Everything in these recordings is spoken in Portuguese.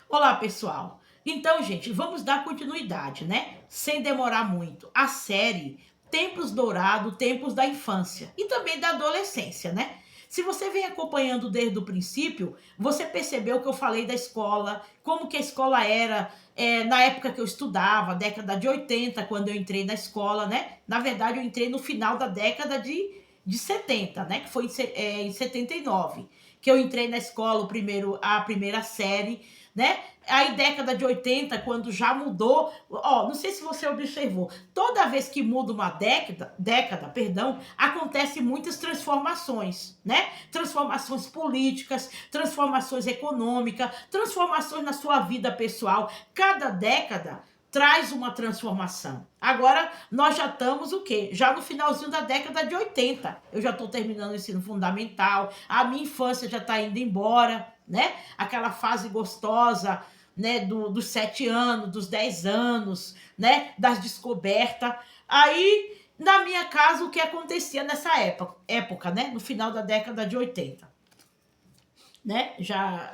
Olá, pessoal. Então, gente, vamos dar continuidade, né? Sem demorar muito. A série Tempos Dourados, Tempos da Infância e também da adolescência, né? Se você vem acompanhando desde o princípio, você percebeu que eu falei da escola, como que a escola era na época que eu estudava, década de 80, quando eu entrei na escola, né? Na verdade, eu entrei no final da década de 70, né? Que foi em 79, que eu entrei na escola, a primeira série, né? Aí, década de 80, quando já mudou, ó, não sei se você observou, toda vez que muda uma perdão, acontece muitas transformações, né? Transformações políticas, transformações econômicas, transformações na sua vida pessoal. Cada década traz uma transformação. Agora, nós já estamos o quê? Já no finalzinho da década de 80. Eu já estou terminando o ensino fundamental, a minha infância já está indo embora, né? Aquela fase gostosa, né? Dos 7 anos, dos 10 anos, né? Das descobertas. Aí, na minha casa, o que acontecia nessa época, né? No final da década de 80, né? Já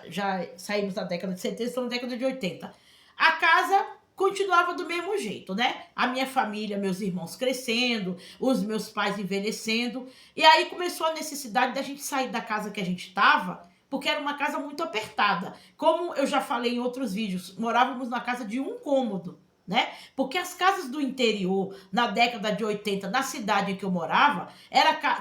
saímos da década de 70, estamos na década de 80. A casa continuava do mesmo jeito, né? A minha família, meus irmãos crescendo, os meus pais envelhecendo. E aí começou a necessidade da gente sair da casa que a gente estava, porque era uma casa muito apertada. Como eu já falei em outros vídeos, morávamos na casa de um cômodo, né? Porque as casas do interior, na década de 80, na cidade em que eu morava,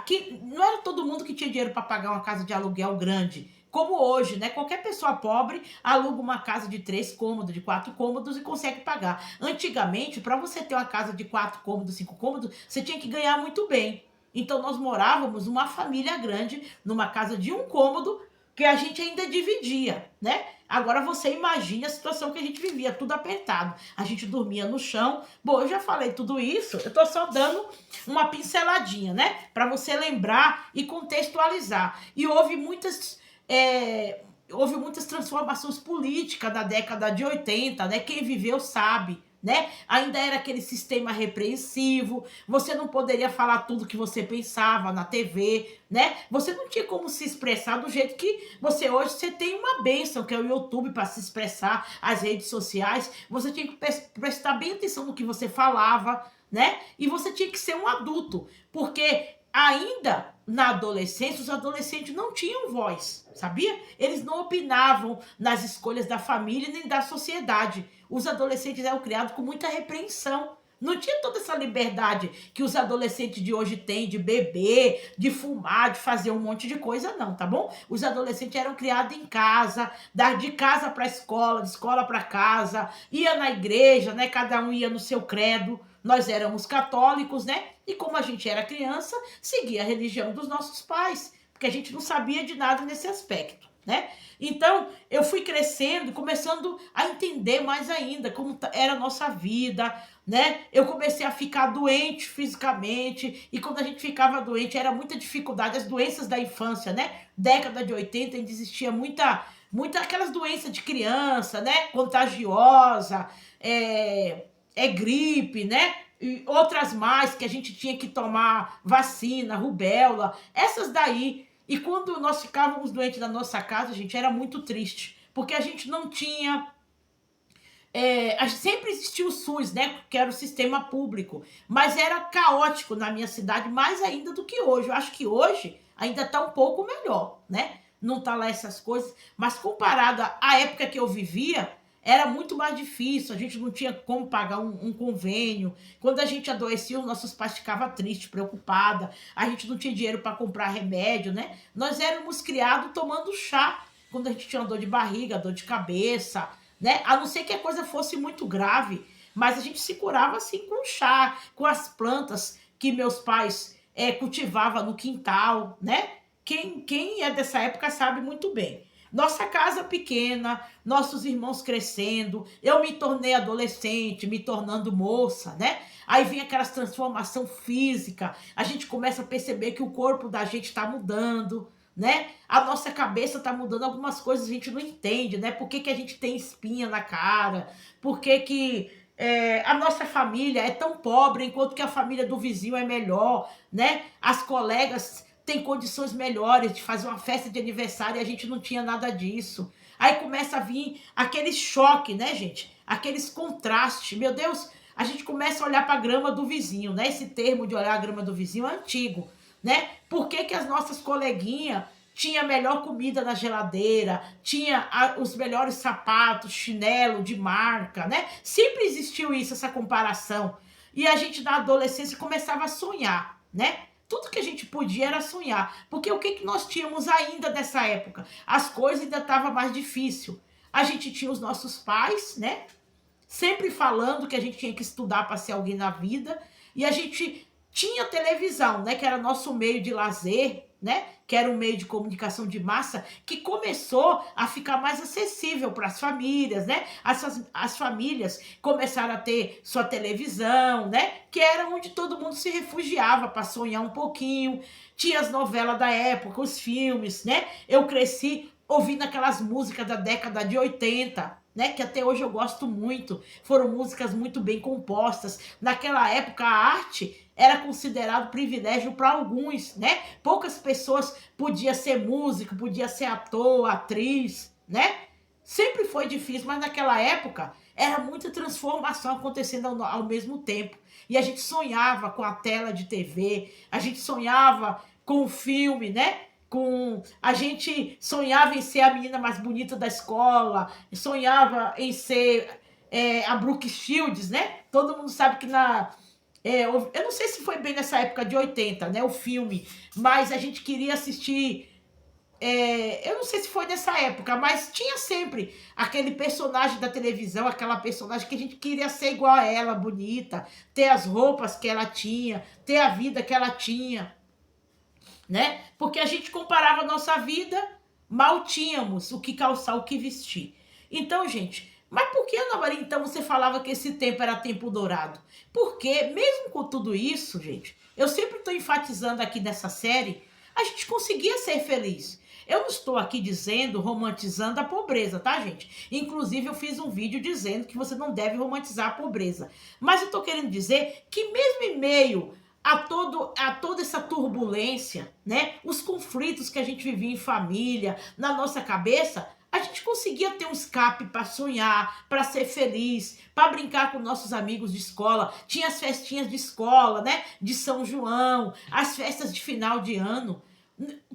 que não era todo mundo que tinha dinheiro para pagar uma casa de aluguel grande, como hoje, né? Qualquer pessoa pobre aluga uma casa de 3 cômodos, de 4 cômodos e consegue pagar. Antigamente, para você ter uma casa de 4 cômodos, 5 cômodos, você tinha que ganhar muito bem. Então, nós morávamos uma família grande, numa casa de um cômodo, que a gente ainda dividia, né? Agora você imagine a situação que a gente vivia, tudo apertado. A gente dormia no chão. Bom, eu já falei tudo isso, eu tô só dando uma pinceladinha, né? Para você lembrar e contextualizar. E houve muitas transformações políticas na década de 80, né? Quem viveu sabe, né? Ainda era aquele sistema repreensivo, você não poderia falar tudo que você pensava na TV, né? Você não tinha como se expressar do jeito que você tem uma bênção, que é o YouTube, para se expressar, as redes sociais. Você tinha que prestar bem atenção no que você falava, né? E você tinha que ser um adulto, porque ainda na adolescência, os adolescentes não tinham voz, sabia? Eles não opinavam nas escolhas da família nem da sociedade. Os adolescentes eram criados com muita repreensão. Não tinha toda essa liberdade que os adolescentes de hoje têm de beber, de fumar, de fazer um monte de coisa, não, tá bom? Os adolescentes eram criados em casa, de casa para escola, de escola para casa, ia na igreja, né? Cada um ia no seu credo. Nós éramos católicos, né? E como a gente era criança, seguia a religião dos nossos pais, porque a gente não sabia de nada nesse aspecto, né? Então, eu fui crescendo, começando a entender mais ainda como era a nossa vida, né? Eu comecei a ficar doente fisicamente, e quando a gente ficava doente, era muita dificuldade, as doenças da infância, né? Década de 80 ainda existia muita aquelas doenças de criança, né? Contagiosa, gripe, né? E outras mais que a gente tinha que tomar vacina, rubéola, essas daí. E quando nós ficávamos doentes na nossa casa, gente, era muito triste, porque a gente não tinha. Sempre existiu o SUS, né? Que era o sistema público, mas era caótico na minha cidade, mais ainda do que hoje. Eu acho que hoje ainda está um pouco melhor, né? Não tá lá essas coisas, mas comparado à época que eu vivia, era muito mais difícil. A gente não tinha como pagar um convênio. Quando a gente adoecia, os nossos pais ficavam tristes, preocupados. A gente não tinha dinheiro para comprar remédio, né? Nós éramos criados tomando chá quando a gente tinha dor de barriga, dor de cabeça, né? A não ser que a coisa fosse muito grave, mas a gente se curava assim com chá, com as plantas que meus pais cultivavam no quintal, né? Quem é dessa época sabe muito bem. Nossa casa pequena, nossos irmãos crescendo, eu me tornei adolescente, me tornando moça, né? Aí vem aquelas transformação física, a gente começa a perceber que o corpo da gente está mudando, né? A nossa cabeça tá mudando, algumas coisas a gente não entende, né? Por que que a gente tem espinha na cara? Por que que a nossa família é tão pobre, enquanto que a família do vizinho é melhor, né? As colegas têm condições melhores de fazer uma festa de aniversário e a gente não tinha nada disso. Aí começa a vir aquele choque, né, gente? Aqueles contrastes. Meu Deus, a gente começa a olhar para a grama do vizinho, né? Esse termo de olhar a grama do vizinho é antigo, né? Por que que as nossas coleguinhas tinha a melhor comida na geladeira, tinha os melhores sapatos, chinelo de marca, né? Sempre existiu isso, essa comparação. E a gente na adolescência começava a sonhar, né? Tudo que a gente podia era sonhar. Porque o que, que nós tínhamos ainda nessa época? As coisas ainda estavam mais difícil. A gente tinha os nossos pais, né? Sempre falando que a gente tinha que estudar para ser alguém na vida. E a gente tinha televisão, né? Que era nosso meio de lazer, né? Que era um meio de comunicação de massa, que começou a ficar mais acessível para as famílias, né? As famílias começaram a ter sua televisão, né? Que era onde todo mundo se refugiava para sonhar um pouquinho. Tinha as novelas da época, os filmes, né? Eu cresci ouvindo aquelas músicas da década de 80, né, que até hoje eu gosto muito. Foram músicas muito bem compostas. Naquela época a arte era considerado privilégio para alguns, né? Poucas pessoas podiam ser músico, podia ser ator, atriz, né? Sempre foi difícil, mas naquela época era muita transformação acontecendo ao mesmo tempo. E a gente sonhava com a tela de TV, a gente sonhava com o filme, né? A gente sonhava em ser a menina mais bonita da escola, sonhava em ser a Brooke Shields, né? Todo mundo sabe que eu não sei se foi bem nessa época de 80, né? O filme, mas a gente queria assistir. Eu não sei se foi nessa época, mas tinha sempre aquele personagem da televisão, aquela personagem que a gente queria ser igual a ela, bonita, ter as roupas que ela tinha, ter a vida que ela tinha, né? Porque a gente comparava a nossa vida, mal tínhamos o que calçar, o que vestir. Então, gente, mas por que, Ana Maria, então você falava que esse tempo era tempo dourado? Porque, mesmo com tudo isso, gente, eu sempre estou enfatizando aqui nessa série, a gente conseguia ser feliz. Eu não estou aqui dizendo, romantizando a pobreza, tá, gente? Inclusive, eu fiz um vídeo dizendo que você não deve romantizar a pobreza. Mas eu estou querendo dizer que mesmo em meio a toda essa turbulência, né? Os conflitos que a gente vivia em família, na nossa cabeça, a gente conseguia ter um escape para sonhar, para ser feliz, para brincar com nossos amigos de escola. Tinha as festinhas de escola, né? De São João, as festas de final de ano.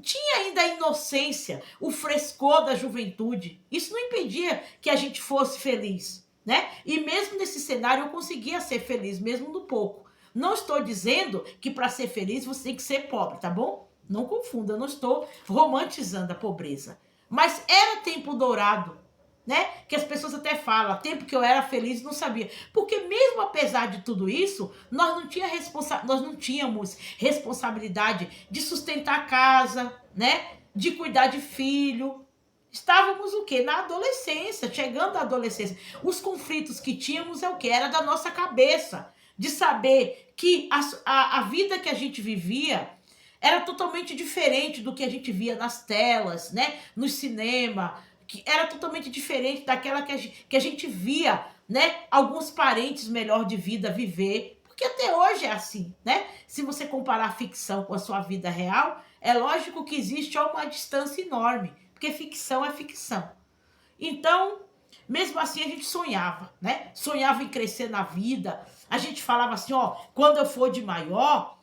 Tinha ainda a inocência, o frescor da juventude. Isso não impedia que a gente fosse feliz, né? E mesmo nesse cenário eu conseguia ser feliz, mesmo no pouco. Não estou dizendo que para ser feliz você tem que ser pobre, tá bom? Não confunda, eu não estou romantizando a pobreza. Mas era tempo dourado, né? Que as pessoas até falam, tempo que eu era feliz e não sabia. Porque mesmo apesar de tudo isso, nós não tínhamos responsabilidade de sustentar a casa, né? De cuidar de filho. Estávamos o quê? Na adolescência, chegando à adolescência. Os conflitos que tínhamos é o quê? Era da nossa cabeça. De saber que a vida que a gente vivia era totalmente diferente do que a gente via nas telas, né? No cinema, que era totalmente diferente daquela que a gente via, né? Alguns parentes melhor de vida viver. Porque até hoje é assim, né? Se você comparar a ficção com a sua vida real, é lógico que existe uma distância enorme, porque ficção é ficção. Então, mesmo assim, a gente sonhava, né? Sonhava em crescer na vida. A gente falava assim, ó, quando eu for de maior,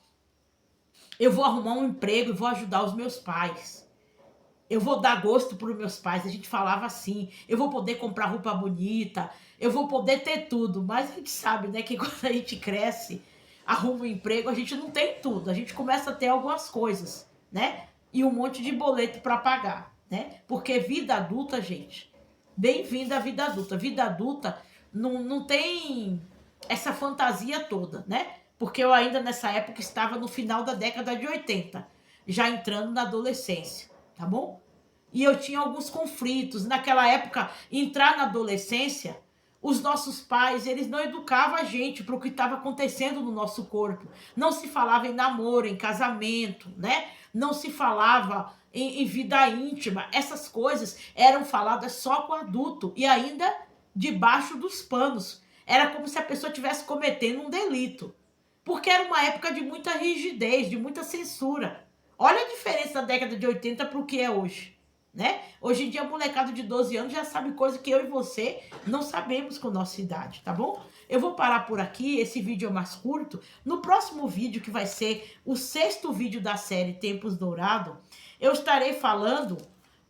eu vou arrumar um emprego e vou ajudar os meus pais. Eu vou dar gosto para os meus pais. A gente falava assim, eu vou poder comprar roupa bonita, eu vou poder ter tudo. Mas a gente sabe, né, que quando a gente cresce, arruma um emprego, a gente não tem tudo. A gente começa a ter algumas coisas, né? E um monte de boleto para pagar, né? Porque vida adulta, gente, bem-vinda à vida adulta. Vida adulta não tem essa fantasia toda, né? Porque eu ainda nessa época estava no final da década de 80, já entrando na adolescência, tá bom? E eu tinha alguns conflitos. Naquela época, entrar na adolescência, os nossos pais, eles não educavam a gente para o que estava acontecendo no nosso corpo. Não se falava em namoro, em casamento, né? Não se falava em vida íntima. Essas coisas eram faladas só com adulto e ainda debaixo dos panos. Era como se a pessoa estivesse cometendo um delito. Porque era uma época de muita rigidez, de muita censura. Olha a diferença da década de 80 para o que é hoje. né? Hoje em dia, molecada de 12 anos já sabe coisa que eu e você não sabemos com nossa idade, tá bom? Eu vou parar por aqui, esse vídeo é mais curto. No próximo vídeo, que vai ser o 6º vídeo da série Tempos Dourados, eu estarei falando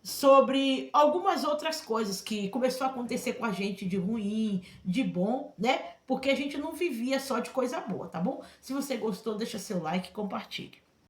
sobre algumas outras coisas que começou a acontecer com a gente de ruim, de bom, né? Porque a gente não vivia só de coisa boa, tá bom? Se você gostou, deixa seu like e compartilhe.